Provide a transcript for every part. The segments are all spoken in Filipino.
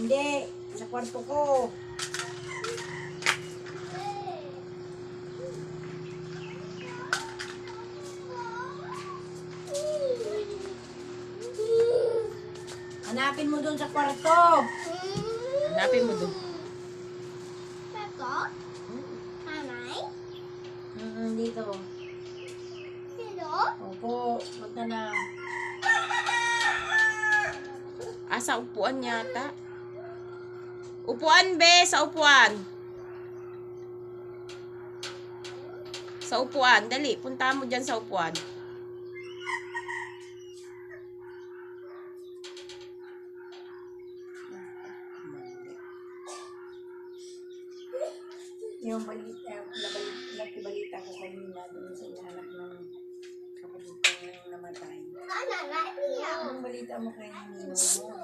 Hindi. Sa kwarto ko. Hanapin mo doon sa kwarto. Hanapin mo doon. Ito? Nanay? Dito. Sino? Opo, punta na. Sa upuan yata. Upuan, be. Sa upuan. Sa upuan. Dali, punta mo dyan sa upuan. Yung nakibalita ko kanina doon sa inanak ng kapatid ko namatay. Nanay niya. Anong balita mo kay Nino?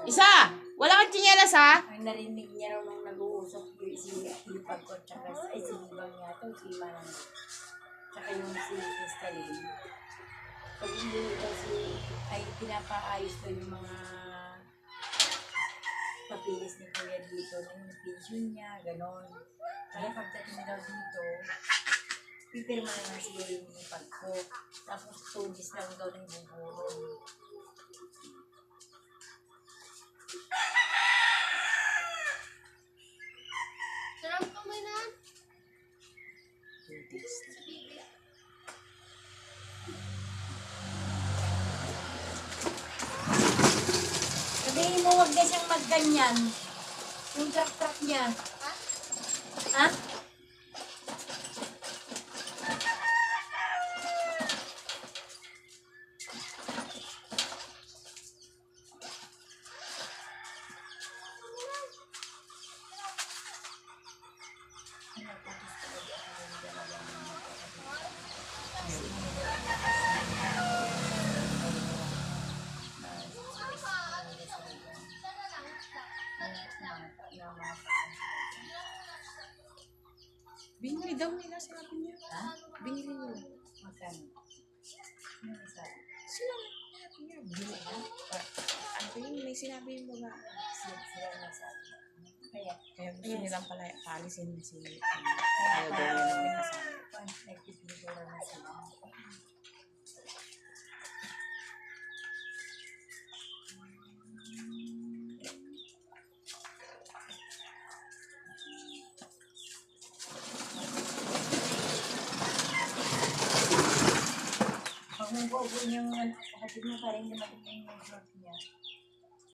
Isa! Wala kang tsinelas, ha? Ang narinig niya raw nung nag-uusap si Ipag ko tsaka si Ibang yata, si Manang. Tsaka yung si Kristalin. Pag hindi daw ay pinapaayos daw yung mga papilis ni Kuya dito, yung pension niya, ganon. Kaya pagdating daw dito, pipirma na nga siguro yung Ipag ko. Tapos tugis lang daw ng buburon. Sarap kamay na. Sabihin mo, huwag na siyang magganyan. Yung truck niya. Ha? Binili daw nila, sabi niya. Ha? Binili niyo. Magkano? Ano sabi? Sila sabi niya. Binili na. Ano yun? May sinabi yung mga. Sila nasabi. Kaya gusto nilang pala paalisin si ayaw daw nila ng may kasama. Nagpipintura na sila. Pag nang po yung kapatid mo, parang naman yung short